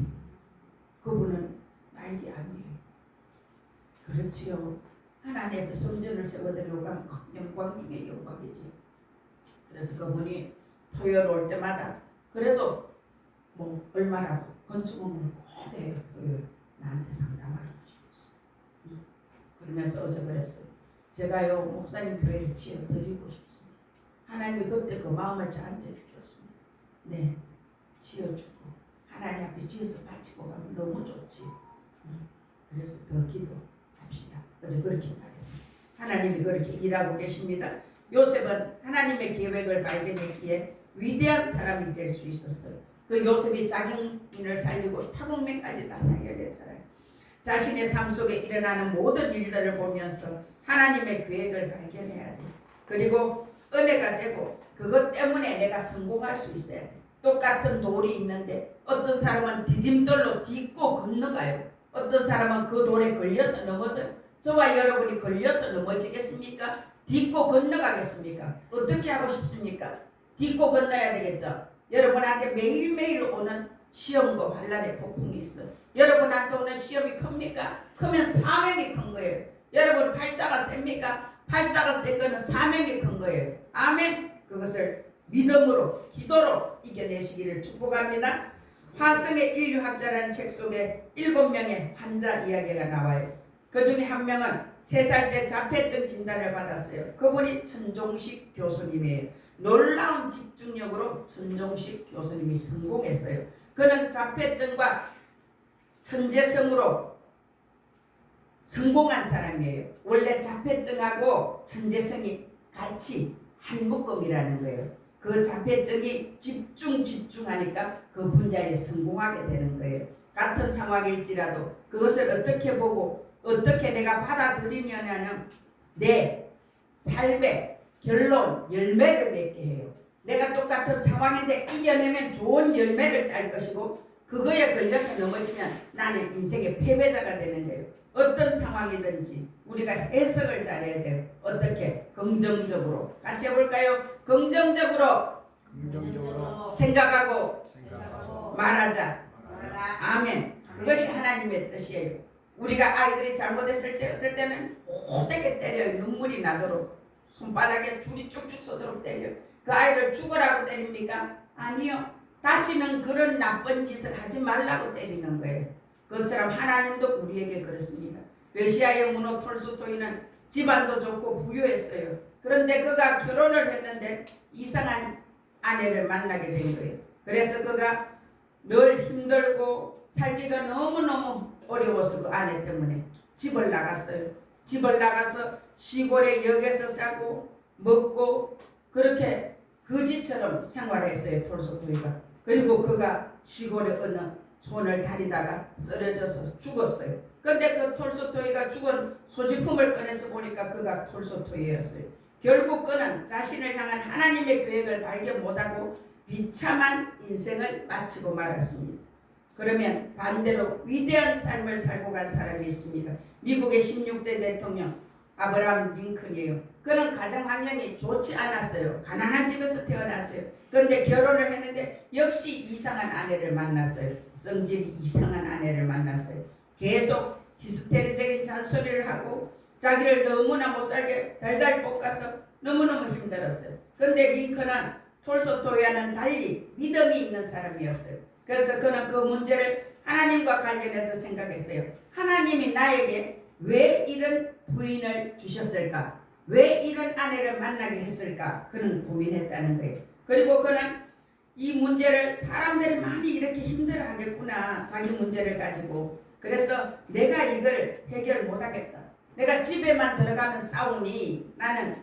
그분은 말기 아니에요. 그렇지요. 하나님의 성전을 세워드리고 간 영광 중에 영광이죠. 그래서 그분이 토요일 올 때마다 그래도 뭐 얼마라도 건축업을 꼭 해요. 토요일 나한테 상담하라고 싶었어. 그러면서 어제 그랬어요. 제가요 목사님 교회를 지어드리고 싶습니다. 하나님이 그때 그 마음을 저한테 주셨습니다. 네, 지어주고 하나님 앞에 지어서 바치고 가면 너무 좋지. 그래서 더 기도합시다. 어제 그렇게 말했어요. 하나님이 그렇게 일하고 계십니다. 요셉은 하나님의 계획을 발견했기에 위대한 사람이 될 수 있었어요. 그 요셉이 자경인을 살리고 타국민까지 다 살려냈잖아요. 자신의 삶 속에 일어나는 모든 일들을 보면서 하나님의 계획을 발견해야 돼요. 그리고 은혜가 되고 그것 때문에 내가 성공할 수 있어야 돼요. 똑같은 돌이 있는데 어떤 사람은 디딤돌로 딛고 건너가요. 어떤 사람은 그 돌에 걸려서 넘어져요. 저와 여러분이 걸려서 넘어지겠습니까? 딛고 건너가겠습니까? 어떻게 하고 싶습니까? 딛고 건너야 되겠죠. 여러분한테 매일매일 오는 시험과 환난의 폭풍이 있어. 여러분한테 오는 시험이 큽니까? 크면 사명이 큰 거예요. 여러분 팔자가 셉니까? 팔자가 센 거는 사명이 큰 거예요. 아멘. 그것을 믿음으로 기도로 이겨내시기를 축복합니다. 화성의 인류학자라는 책 속에 7명의 환자 이야기가 나와요. 그 중에 한 명은 3살 때 자폐증 진단을 받았어요. 그분이 천종식 교수님이에요. 놀라운 집중력으로 천종식 교수님이 성공했어요. 그는 자폐증과 천재성으로 성공한 사람이에요. 원래 자폐증하고 천재성이 같이 한 묶음이라는 거예요. 그 자폐증이 집중하니까 그 분야에 성공하게 되는 거예요. 같은 상황일지라도 그것을 어떻게 보고 어떻게 내가 받아들이냐면 내 삶의 결론, 열매를 맺게 해요. 내가 똑같은 상황인데 이겨내면 좋은 열매를 딸 것이고 그거에 걸려서 넘어지면 나는 인생의 패배자가 되는 거예요. 어떤 상황이든지 우리가 해석을 잘해야 돼요. 어떻게? 긍정적으로. 같이 해볼까요? 긍정적으로 생각하고 말하자. 아멘. 그것이 하나님의 뜻이에요. 우리가 아이들이 잘못했을 때 어떨 때는 호되게 때려요. 눈물이 나도록 손바닥에 줄이 쭉쭉 서도록 때려요. 그 아이를 죽으라고 때립니까? 아니요. 다시는 그런 나쁜 짓을 하지 말라고 때리는 거예요. 그것처럼 하나님도 우리에게 그렇습니다. 러시아의 문호 톨스토이는 집안도 좋고 부유했어요. 그런데 그가 결혼을 했는데 이상한 아내를 만나게 된 거예요. 그래서 그가 늘 힘들고 살기가 너무너무 어려워서 그 아내 때문에 집을 나갔어요. 집을 나가서 시골의 역에서 자고 먹고 그렇게 거지처럼 생활했어요. 톨스토이가. 그리고 그가 시골의 어느 손을 다리다가 쓰러져서 죽었어요. 그런데 그 톨스토이가 죽은 소지품을 꺼내서 보니까 그가 톨스토이였어요. 결국 그는 자신을 향한 하나님의 계획을 발견 못하고 비참한 인생을 마치고 말았습니다. 그러면 반대로 위대한 삶을 살고 간 사람이 있습니다. 미국의 16대 대통령 아브라함 링컨이에요. 그는 가정 환경이 좋지 않았어요. 가난한 집에서 태어났어요. 그런데 결혼을 했는데 역시 이상한 아내를 만났어요. 성질이 이상한 아내를 만났어요. 계속 히스테리적인 잔소리를 하고 자기를 너무나 못살게 달달 볶아서 너무너무 힘들었어요. 그런데 링컨은 톨스토이와는 달리 믿음이 있는 사람이었어요. 그래서 그는 그 문제를 하나님과 관련해서 생각했어요. 하나님이 나에게 왜 이런 부인을 주셨을까? 왜 이런 아내를 만나게 했을까? 그는 고민했다는 거예요. 그리고 그는 이 문제를 사람들이 많이 이렇게 힘들어하겠구나. 자기 문제를 가지고. 그래서 내가 이걸 해결 못하겠다. 내가 집에만 들어가면 싸우니 나는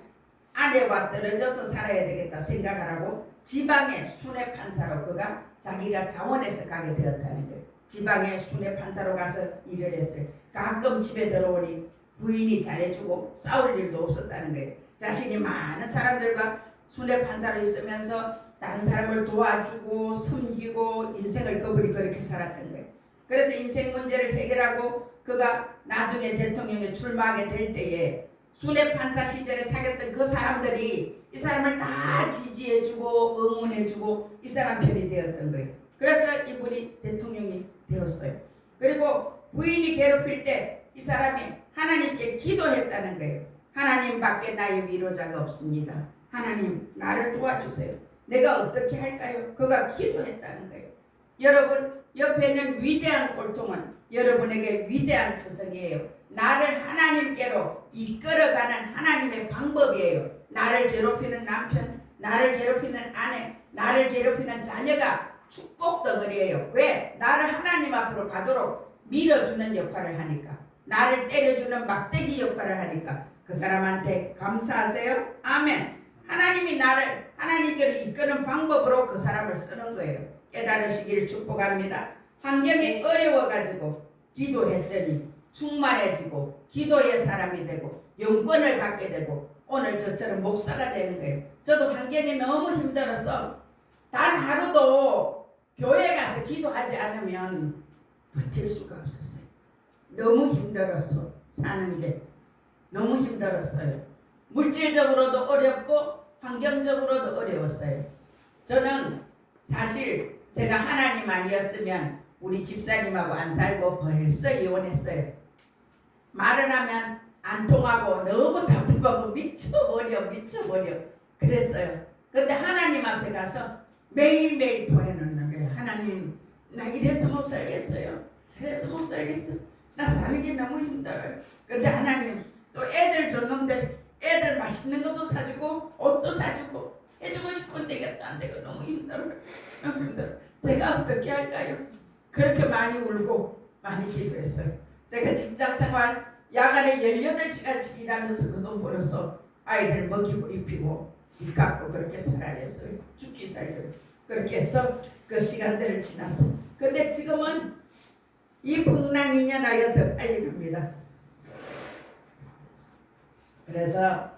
아내와 떨어져서 살아야 되겠다 생각을 하고 지방의 순회 판사로 그가 자기가 자원해서 가게 되었다는 거예요. 지방의 순회 판사로 가서 일을 했어요. 가끔 집에 들어오니 부인이 잘해주고 싸울 일도 없었다는 거예요. 자신이 많은 사람들과 순회 판사로 있으면서 다른 사람을 도와주고 섬기고 인생을 그분이 그렇게 살았던 거예요. 그래서 인생 문제를 해결하고 그가 나중에 대통령에 출마하게 될 때에 순회 판사 시절에 사귀었던 그 사람들이 이 사람을 다 지지해주고 응원해주고 이 사람 편이 되었던 거예요. 그래서 이분이 대통령이 되었어요. 그리고 부인이 괴롭힐 때 이 사람이 하나님께 기도했다는 거예요. 하나님 밖에 나의 위로자가 없습니다. 하나님 나를 도와주세요. 내가 어떻게 할까요? 그가 기도했다는 거예요. 여러분 옆에 있는 위대한 골통은 여러분에게 위대한 스승이에요. 나를 하나님께로 이끌어가는 하나님의 방법이에요. 나를 괴롭히는 남편, 나를 괴롭히는 아내, 나를 괴롭히는 자녀가 축복 덩어리예요. 왜? 나를 하나님 앞으로 가도록 밀어주는 역할을 하니까. 나를 때려주는 막대기 역할을 하니까 그 사람한테 감사하세요. 아멘. 하나님이 나를 하나님께로 이끄는 방법으로 그 사람을 쓰는 거예요. 깨달으시길 축복합니다. 환경이 어려워가지고 기도했더니 충만해지고 기도의 사람이 되고 영권을 받게 되고 오늘 저처럼 목사가 되는 거예요. 저도 환경이 너무 힘들어서 단 하루도 교회 가서 기도하지 않으면 버틸 수가 없었어요. 너무 힘들어서 사는 게 너무 힘들었어요. 물질적으로도 어렵고 환경적으로도 어려웠어요. 저는 사실 제가 하나님 아니었으면 우리 집사님하고 안 살고 벌써 이혼했어요. 말을 하면 안 통하고 너무 답답하고 미쳐버려 그랬어요. 근데 하나님 앞에 가서 매일매일 토해놓는 거예요. 하나님 나 이래서 못 살겠어요. 저래서 못 살겠어. 나 사는 게 너무 힘들어요. 근데 하나님 또 애들 줬는데 애들 맛있는 것도 사주고 옷도 사주고 해주고 싶은데 이게 안 되고 너무 힘들어요. 너무 힘들어요. 제가 어떻게 할까요? 그렇게 많이 울고 많이 기도했어요. 제가 직장생활 야간에 18시간씩 일하면서 그 돈 벌어서 아이들 먹이고 입히고 빚 갚고 그렇게 살아냈어요. 죽기 살기로 그렇게 해서 그 시간들을 지났어. 근데 지금은 이 풍랑 2년 하여 더 빨리 갑니다. 그래서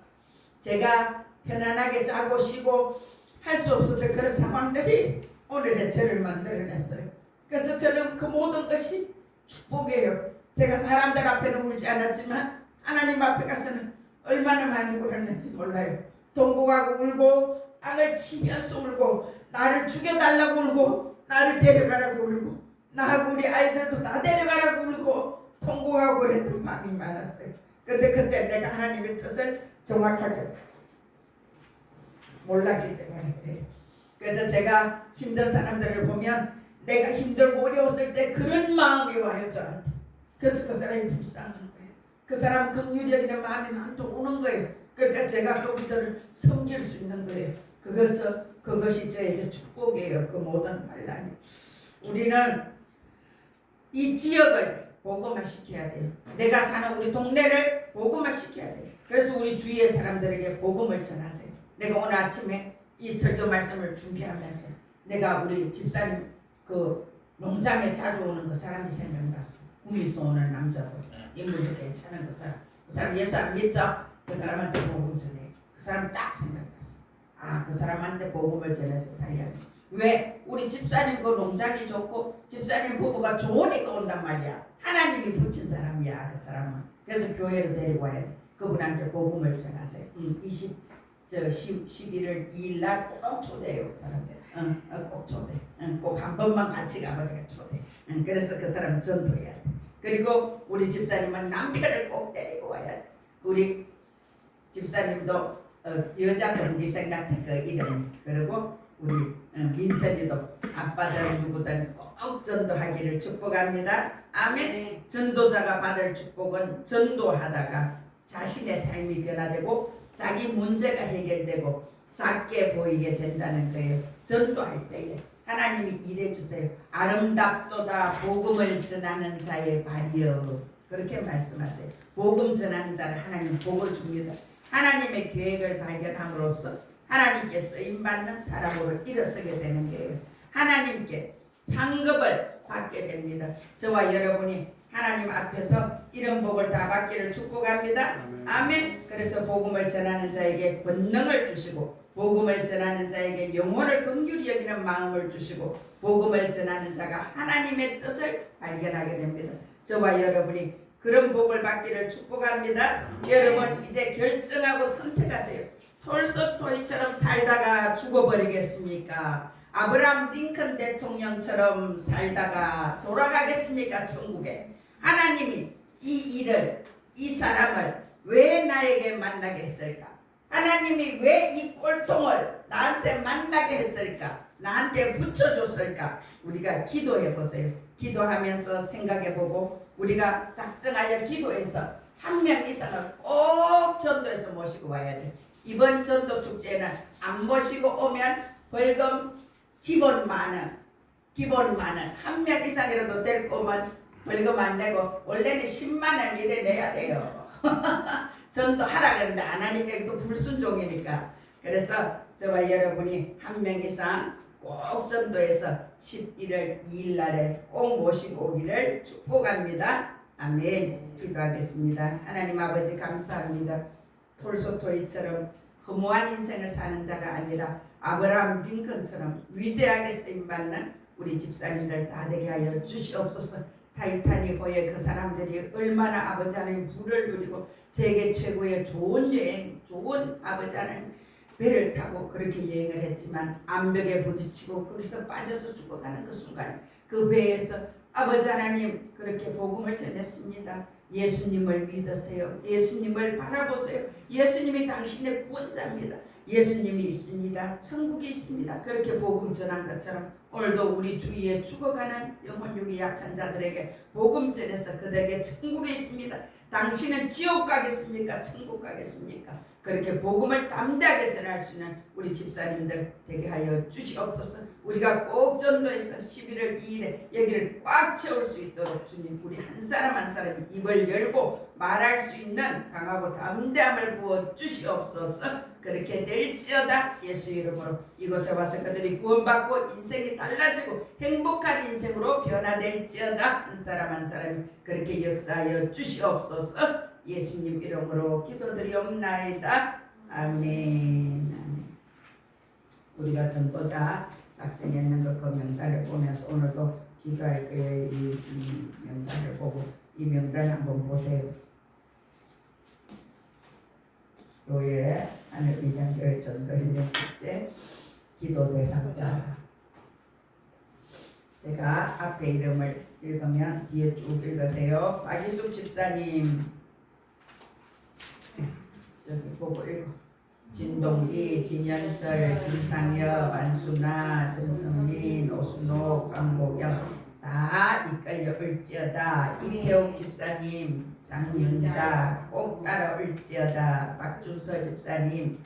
제가 편안하게 자고 쉬고 할 수 없었던 그런 상황들이 오늘의 저를 만들어냈어요. 그래서 저는 그 모든 것이 축복이에요. 제가 사람들 앞에는 울지 않았지만 하나님 앞에 가서는 얼마나 많이 울었는지 몰라요. 동고가고 울고 땅을 치면서 울고 나를 죽여달라고 울고 나를 데려가라고 울고 나하고 우리 아이들도 다 데려가라고 울고 통곡하고 그랬던 마음이 많았어요. 근데 그때 내가 하나님의 뜻을 정확하게 몰랐기 때문에 그래요. 그래서 제가 힘든 사람들을 보면 내가 힘들고 어려웠을 때 그런 마음이 와요 저한테. 그래서 그 사람이 불쌍한 거예요. 그 사람 긍휼히 여기는 마음이 나한테 오는 거예요. 그러니까 제가 그분들을 섬길 수 있는 거예요. 그것이 저에게 축복이에요. 그 모든 환난이. 우리는 이 지역을 복음화시켜야 돼요. 내가 사는 우리 동네를 복음화시켜야 돼요. 그래서 우리 주위의 사람들에게 복음을 전하세요. 내가 오늘 아침에 이 설교 말씀을 준비하면서 내가 우리 집사님 그 농장에 자주 오는 그 사람이 생각났어. 구미에서 오는 남자고 인물도 괜찮은 그 사람. 그 사람 예수 안 믿죠? 그 사람한테 복음 전해. 그 사람 딱 생각났어. 아, 그 사람한테 복음을 전해서 살려야 돼. 왜? 우리 집사님 그 농장이 좋고 집사님 부부가 좋으니까 온단 말이야. 하나님이 붙인 사람이야 그 사람은. 그래서 교회로 데리고 와야 돼. 그분한테 복음을 전하세요. 11월 2일 날 꼭 초대해요 그 사람들. 꼭 초대. 꼭 한 번만 같이 가봐 제가 초대. 그래서 그 사람 전도해야 돼. 그리고 우리 집사님은 남편을 꼭 데리고 와야 돼. 우리 집사님도 여자 변기생 같은 그 이름. 그리고 우리 민선이도 아빠들 누구든 꼭 전도하기를 축복합니다. 아멘. 전도자가 받을 축복은 전도하다가 자신의 삶이 변화되고 자기 문제가 해결되고 작게 보이게 된다는 거예요. 전도할 때에 하나님이 일해주세요. 아름답도다 복음을 전하는 자의 발이여. 그렇게 말씀하세요. 복음 전하는 자를 하나님 복을 줍니다. 하나님의 계획을 발견함으로써 하나님께 쓰임받는 사람으로 일어서게 되는 거예요. 하나님께 상급을 받게 됩니다. 저와 여러분이 하나님 앞에서 이런 복을 다 받기를 축복합니다. 아멘. 그래서 복음을 전하는 자에게 권능을 주시고 복음을 전하는 자에게 영혼을 긍휼히 여기는 마음을 주시고 복음을 전하는 자가 하나님의 뜻을 발견하게 됩니다. 저와 여러분이 그런 복을 받기를 축복합니다. 여러분 이제 결정하고 선택하세요. 톨스토이처럼 살다가 죽어버리겠습니까? 아브라함 링컨 대통령처럼 살다가 돌아가겠습니까? 천국에. 하나님이 이 일을 이 사람을 왜 나에게 만나게 했을까? 하나님이 왜 이 꼴통을 나한테 만나게 했을까? 나한테 붙여줬을까? 우리가 기도해 보세요. 기도하면서 생각해 보고 우리가 작정하여 기도해서 한 명 이상은 꼭 전도해서 모시고 와야 돼. 이번 전도 축제는 안 모시고 오면 벌금 기본 만원 한 명 이상이라도 될 거면 벌금 안 내고 원래는 10만원 이래 내야 돼요. 전도하라 그러는데 안 하니까 이거 불순종이니까. 그래서 저와 여러분이 한 명 이상 꼭 전도해서 11월 2일 날에 꼭 모시고 오기를 축복합니다. 아멘. 기도하겠습니다. 하나님 아버지 감사합니다. 톨스토이처럼 허무한 인생을 사는 자가 아니라 아브라함 링컨처럼 위대하게 쓰임받는 우리 집사님들 다 되게 하여 주시옵소서. 타이타닉호의 그 사람들이 얼마나 아버지 하나님 부를 누리고 세계 최고의 좋은 여행, 좋은 아버지 하나님 배를 타고 그렇게 여행을 했지만 암벽에 부딪히고 거기서 빠져서 죽어가는 그 순간 그 배에서 아버지 하나님 그렇게 복음을 전했습니다. 예수님을 믿으세요. 예수님을 바라보세요. 예수님이 당신의 구원자입니다. 예수님이 있습니다. 천국이 있습니다. 그렇게 복음 전한 것처럼 오늘도 우리 주위에 죽어가는 영혼육이 약한 자들에게 복음 전해서 그들에게 천국이 있습니다. 당신은 지옥 가겠습니까? 천국 가겠습니까? 그렇게 복음을 담대하게 전할 수 있는 우리 집사님들 되게 하여 주시옵소서. 우리가 꼭 전도해서 11월 2일에 여기를 꽉 채울 수 있도록 주님 우리 한 사람 한 사람 입을 열고 말할 수 있는 강하고 담대함을 부어 주시옵소서. 그렇게 될지어다. 예수 이름으로 이곳에 와서 그들이 구원받고 인생이 달라지고 행복한 인생으로 변화될지어다. 한 사람 한 사람이 그렇게 역사하여 주시옵소서. 예수님 이름으로 기도드리옵나이다. 아멘. 아멘. 우리가 전도자 작정했는 그 명단을 보면서 오늘도 기도할 거예요. 이 명단을 보고 이 명단 한번 보세요. 교회 하늘비전교회 전도인력 축제 기도 대상자. 제가 앞에 이름을 읽으면 뒤에 쭉 읽으세요. 박이숙 집사님 여기 보고 읽어. 진동기, 진현철, 진상엽, 안순아, 전성민, 오순옥, 강보경 다 이끌려 올지어다. 이태옥 집사님, 장윤자 꼭 따라올지어다. 박준서 집사님,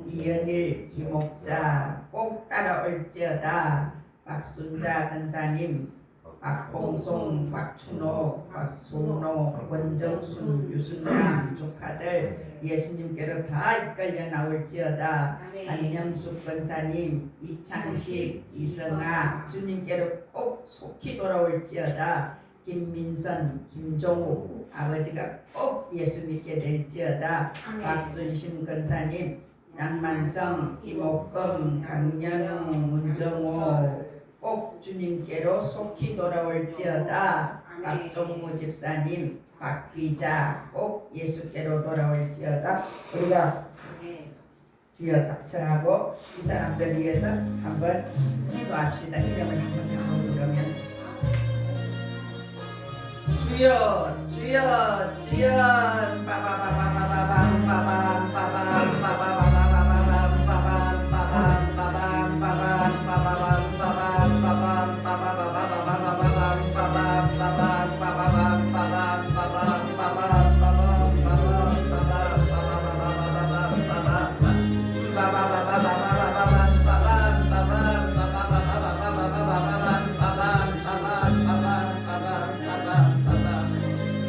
이연일, 김옥자 꼭 따라올지어다. 박순자 근사님, 박봉송, 박춘옥, 박송로, 권정순, 유순남 조카들 예수님께로 다 이끌려 나올지어다. 안영숙 권사님, 이창식, 이성아 주님께로 꼭 속히 돌아올지어다. 김민선, 김종욱 아버지가 꼭 예수 믿게 될지어다. 박순신 권사님, 양만성, 이목금, 강연우, 문정호 꼭 주님께로 속히 돌아올지어다. 박종무 집사님, 박귀자 꼭 예수께로 돌아올지어다. 우리가 뒤어 작정하고 이 사람들 위해서 한번 기도합시다. 이름을 한번 부르면서 주여 주여 주여 빠바바바바바밤 빠밤 빠밤 빠바바바바밤 빠밤 빠밤 빠밤 빠밤 빠바밤 빠밤 빠밤 빠바바바바바밤 빠밤 빠밤 빠바밤 빠밤 빠밤 빠밤 빠밤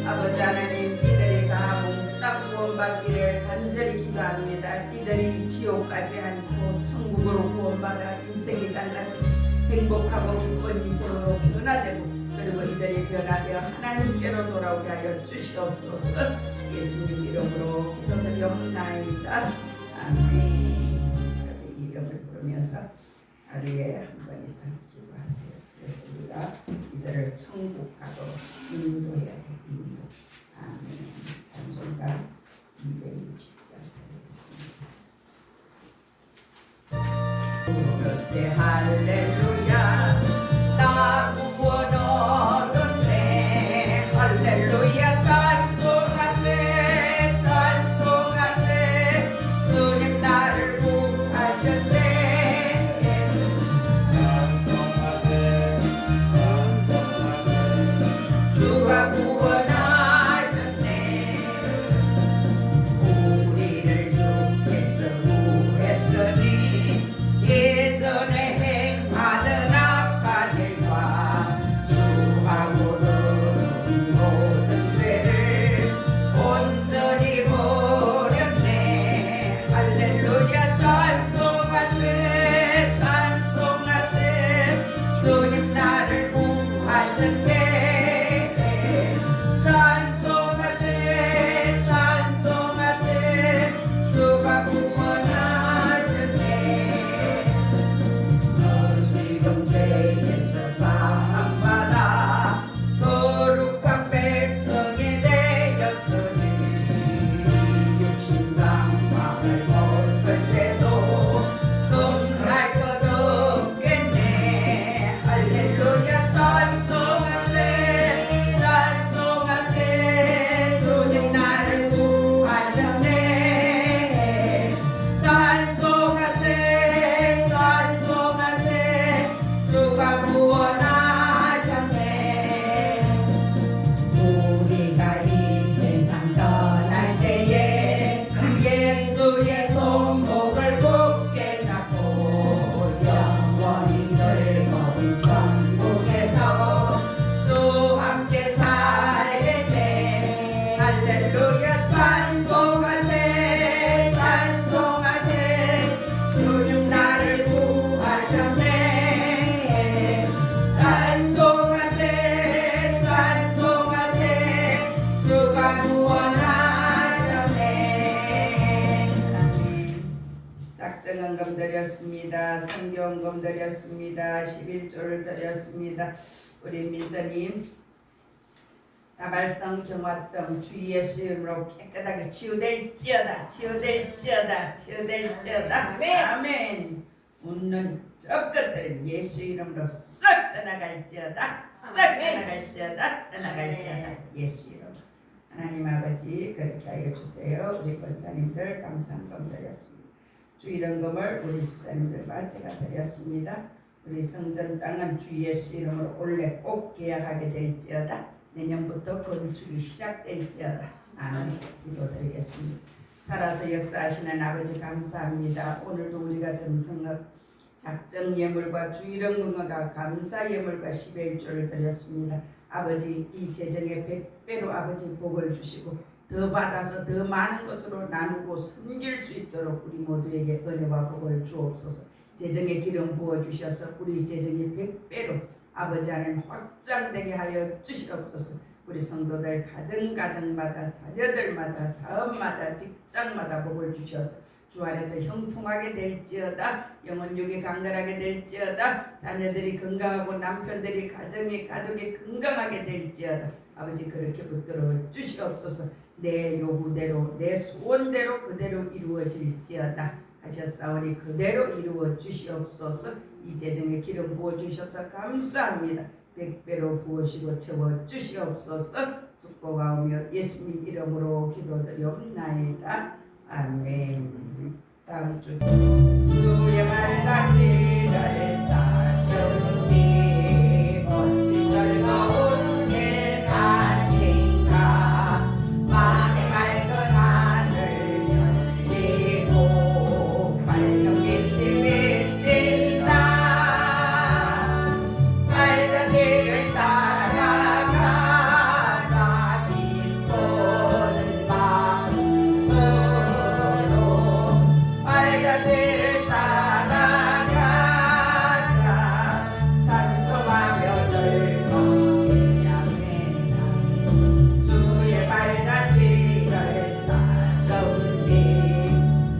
아버지 하나님, 이들이 다 몽땅 구원받기를 간절히 기도합니다. 이들이 지옥까지 않고 천국으로 구원받아 인생이 달라지고 행복하고 기쁜 인생으로 변화되고 그리고 이들이 변화되어 하나님께로 돌아오게 하여 주시옵소서. 예수님 이름으로 기도드리옵나이다. 아멘. 까지 이름을 부르면서 하루에 한 번 이상 기도하세요. 그래서 우리가 이들을 천국 가도록 인도해야 돼. 인도. 아멘. 찬송가 260장 드리겠습니다. 그새 할렐루야 나 구원 얻었네. 할렐루야 찬송하세 찬송하세 주님 우리와 구원하셨네. 작정헌금 드렸습니다. 성경헌금 드렸습니다. 11조를 드렸습니다. 우리 민서님 다발성 경화점 주 예수 이름으로 깨끗하게 치유될지어다. 치유될지어다. 치유될지어다. 아멘. 웃는 썩것들은 예수 이름으로 썩 떠나갈지어다. 썩 떠나갈지어다. 떠나갈지어다. 예수 이름. 하나님 아버지 그렇게 하여 주세요. 우리 권사님들 감사헌금 드렸습니다. 주일헌금을 우리 집사님들과 제가 드렸습니다. 우리 성전 땅은 주 예수 이름으로 올해 꼭 계약하게 될지어다. 내년부터 건축이 시작될지어다. 아멘. 기도드리겠습니다. 살아서 역사하시는 아버지 감사합니다. 오늘도 우리가 정성업 작정 예물과 주일헌금과 감사 예물과 11조를 드렸습니다. 아버지 이 재정에 100배로 아버지 복을 주시고 더 받아서 더 많은 것으로 나누고 섬길 수 있도록 우리 모두에게 은혜와 복을 주옵소서. 재정에 기름 부어주셔서 우리 재정이 100배로 아버지 하나님 확장되게 하여 주시옵소서. 우리 성도들 가정마다 자녀들마다 사업마다 직장마다 복을 주셔서 주 안에서 형통하게 될지어다. 영혼육이 강건하게 될지어다. 자녀들이 건강하고 남편들이 가족이 건강하게 될지어다. 아버지 그렇게 붙들어 주시옵소서. 내 요구대로 내 소원대로 그대로 이루어질지어다 하셨사오니 그대로 이루어 주시옵소서. 이 재정에 기름 부어 주셔서 감사합니다. 100배로 부으시고 채워 주시옵소서. 축복하오며 예수님 이름으로 기도드리옵나이다. 아멘. 다음 주 주의 발자취를 따르니 어찌 즐거운 일 아닌가. 마음의 맑은 하늘 열리고 밝은 빛이 비친다. 발자취를 따라가자 기쁜 마음으로. 발자취를 따라가자 찬송하며 즐겁게. 아멘. 주의 발자취를 따르니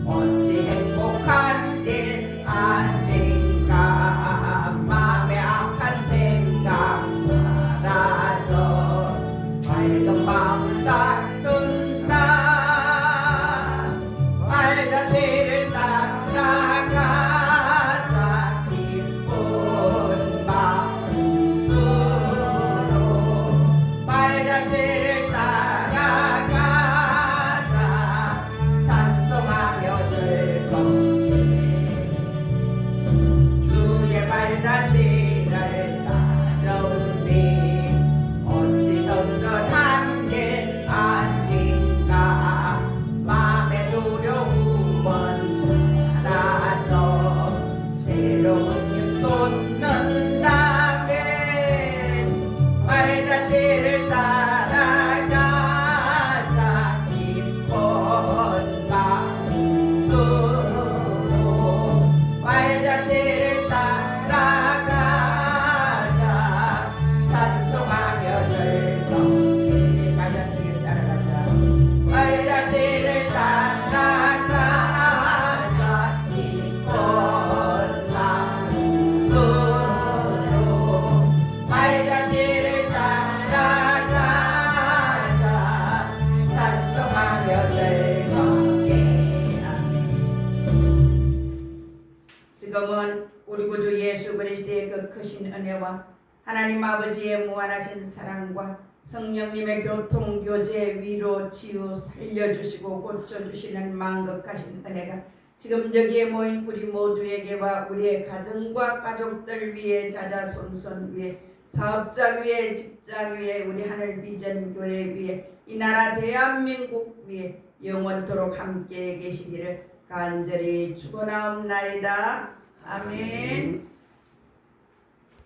어찌 행복한 일 아닌가. 마음의 악한 생각 사라져 밝은 마음 싹든다. 발자취를 따라가자 기쁜 마음으로. 발자취를 따라가자 찬송하며 즐겁게. 주의 발자취를 따르니 어찌 든든한 일 아닌가. 마음의 두려움은 사라져 새로운 힘 솟는다면. 발자취를 따라가자 기쁜 마음으로. 발자취를 따라가자 찬송하며 즐겁게. 발자취를 따라가자. 발자취를 따라가자 기쁜 마음으로. 발자취를 따라가자 찬송하며 즐겁게. 아멘. 지금은 우리 구주 예수 그리스도의 그 크신 은혜와 하나님 아버지의 무한하신 사랑과 성령님의 교통, 교제, 위로, 치유, 살려주시고 고쳐주시는 만극하신 은혜가 지금 여기에 모인 우리 모두에게와 우리의 가정과 가족들 위에, 자자손손 위에, 사업자 위에, 직장 위에, 우리 하늘 비전 교회 위에, 이 나라 대한민국 위에 영원토록 함께 계시기를 간절히 축원하옵나이다. 아멘.